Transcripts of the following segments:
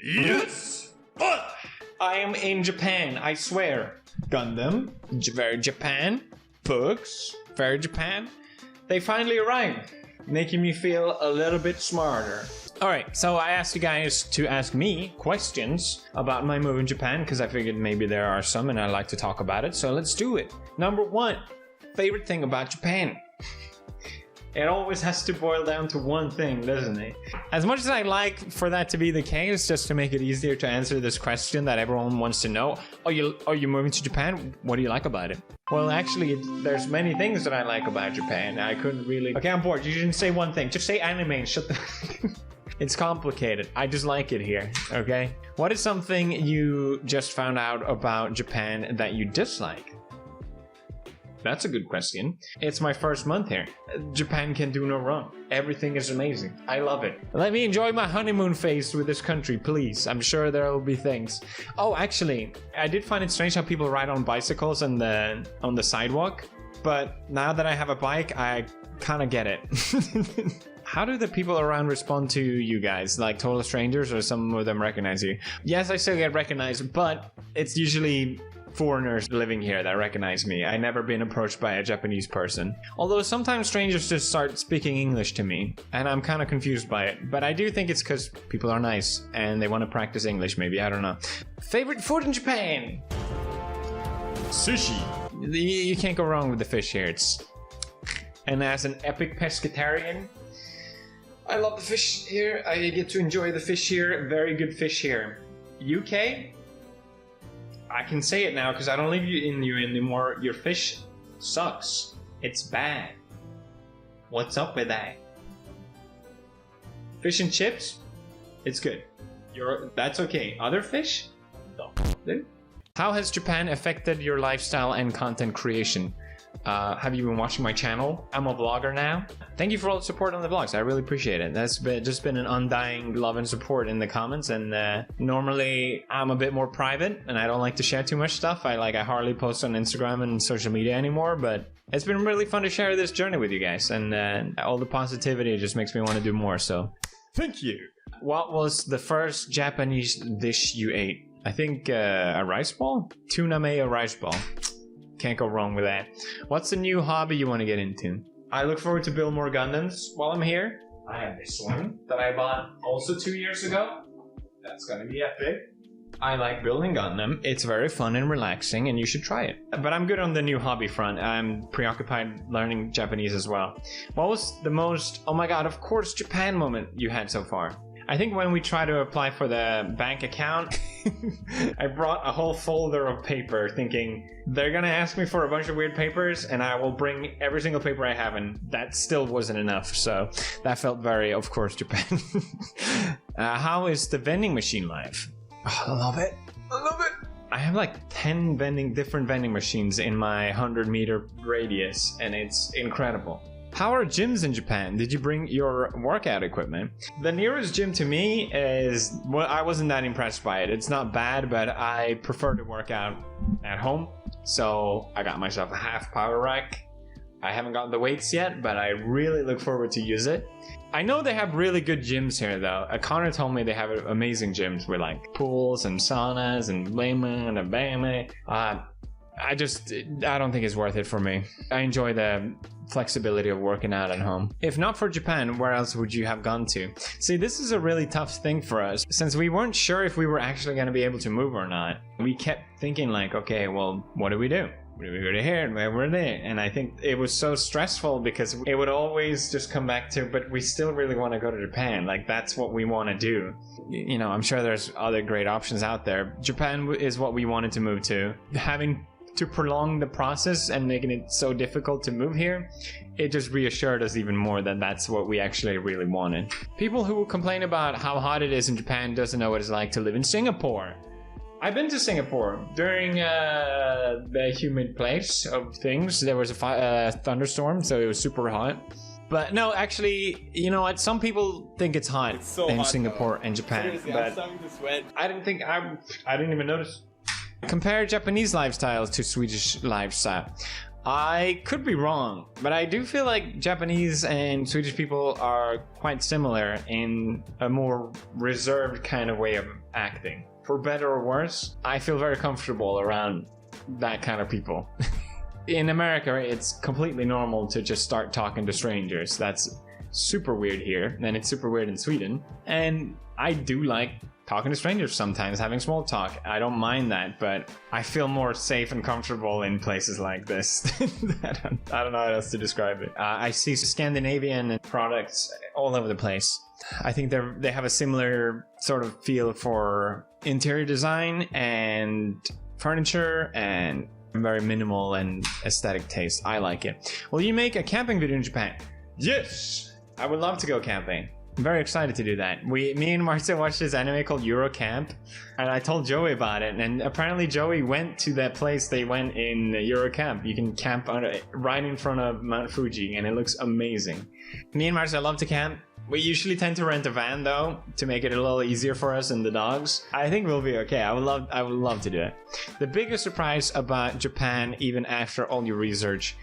Yes! But I am in Japan, I swear. Gundam, very Japan. Books, very Japan. They finally arrived, making me feel a little bit smarter. Alright, so I asked you guys to ask me questions about my move in Japan because I figured maybe there are some and I'd like to talk about it, so let's do it. Number 1, favorite thing about Japan. It always has to boil down to one thing, doesn't it? As much as I like for that to be the case, just to make it easier to answer this question that everyone wants to know, are you moving to Japan? What do you like about it? Well, actually, there's many things that I like about Japan. I couldn't really... Okay, I'm bored. You didn't say one thing. Just say anime and shut the... It's complicated. I just like it here, okay? What is something you just found out about Japan that you dislike? That's a good question. It's my first month here. Japan can do no wrong. Everything is amazing. I love it. Let me enjoy my honeymoon phase with this country, please. I'm sure there will be things. Oh, actually, I did find it strange how people ride on bicycles on the sidewalk. But now that I have a bike, I kind of get it. How do the people around respond to you guys? Like total strangers, or some of them recognize you? Yes, I still get recognized, but it's usually foreigners living here that recognize me. I've never been approached by a Japanese person. Although sometimes strangers just start speaking English to me, and I'm kind of confused by it. But I do think it's because people are nice and they want to practice English, maybe. I don't know. Favorite food in Japan? Sushi. You can't go wrong with the fish here. And as an epic pescatarian, I love the fish here. I get to enjoy the fish here. Very good fish here. UK? I can say it now because I don't live in you anymore. Your fish sucks. It's bad. What's up with that? Fish and chips? It's good. That's okay. Other fish? No. How has Japan affected your lifestyle and content creation? Have you been watching my channel? I'm a vlogger now. Thank you for all the support on the vlogs. I really appreciate it. That's just been an undying love and support in the comments. And normally I'm a bit more private and I don't like to share too much stuff. I hardly post on Instagram and social media anymore, but it's been really fun to share this journey with you guys. And all the positivity just makes me want to do more. So thank you. What was the first Japanese dish you ate? I think a rice ball? Tuna mayo rice ball. Can't go wrong with that. What's the new hobby you want to get into? I look forward to build more Gundams while I'm here. I have this one that I bought also 2 years ago. That's gonna be epic. I like building Gundam. It's very fun and relaxing and you should try it. But I'm good on the new hobby front. I'm preoccupied learning Japanese as well. What was the most, oh my god, of course, Japan moment you had so far? I think when we tried to apply for the bank account, I brought a whole folder of paper thinking they're gonna ask me for a bunch of weird papers and I will bring every single paper I have, and that still wasn't enough. So that felt very, of course, Japan. How is the vending machine life? Oh, I love it. I love it. I have like 10 different vending machines in my 100-meter radius and it's incredible. How are gyms in Japan? Did you bring your workout equipment? The nearest gym to me is, well, I wasn't that impressed by it. It's not bad, but I prefer to work out at home. So I got myself a half power rack. I haven't gotten the weights yet, but I really look forward to use it. I know they have really good gyms here though. Connor told me they have amazing gyms with like pools and saunas and blema and a bama. I don't think it's worth it for me. I enjoy the flexibility of working out at home. If not for Japan, where else would you have gone to? See, this is a really tough thing for us. Since we weren't sure if we were actually going to be able to move or not, we kept thinking like, okay, well, what do we do? We go to here and where were they? And I think it was so stressful because it would always just come back to, but we still really want to go to Japan. Like, that's what we want to do. You know, I'm sure there's other great options out there. Japan is what we wanted to move to. Having to prolong the process and making it so difficult to move here, it just reassured us even more that that's what we actually really wanted. People who complain about how hot it is in Japan doesn't know what it's like to live in Singapore. I've been to Singapore during the humid place of things. There was a thunderstorm, so it was super hot. But no, actually, you know what? Some people think it's hot in Singapore and Japan, but I didn't even notice. Compare Japanese lifestyle to Swedish lifestyle. I could be wrong, but I do feel like Japanese and Swedish people are quite similar in a more reserved kind of way of acting. For better or worse, I feel very comfortable around that kind of people. In America, it's completely normal to just start talking to strangers. That's super weird here, and it's super weird in Sweden. And I do like talking to strangers sometimes, having small talk. I don't mind that, but I feel more safe and comfortable in places like this. I don't know how else to describe it. I see Scandinavian products all over the place. I think they have a similar sort of feel for interior design and furniture and very minimal and aesthetic taste. I like it. Will you make a camping video in Japan? Yes! I would love to go camping. I'm very excited to do that. Me and Marta watched this anime called Eurocamp, and I told Joey about it, and apparently Joey went to that place they went in Eurocamp. You can camp right in front of Mount Fuji, and it looks amazing. Me and Marta love to camp. We usually tend to rent a van though, to make it a little easier for us and the dogs. I think we'll be okay. I would love to do it. The biggest surprise about Japan, even after all your research,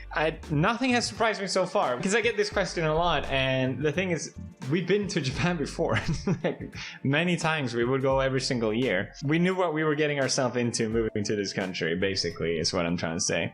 nothing has surprised me so far, because I get this question a lot, and the thing is, we've been to Japan before. Like, many times. We would go every single year. We knew what we were getting ourselves into moving to this country, basically, is what I'm trying to say.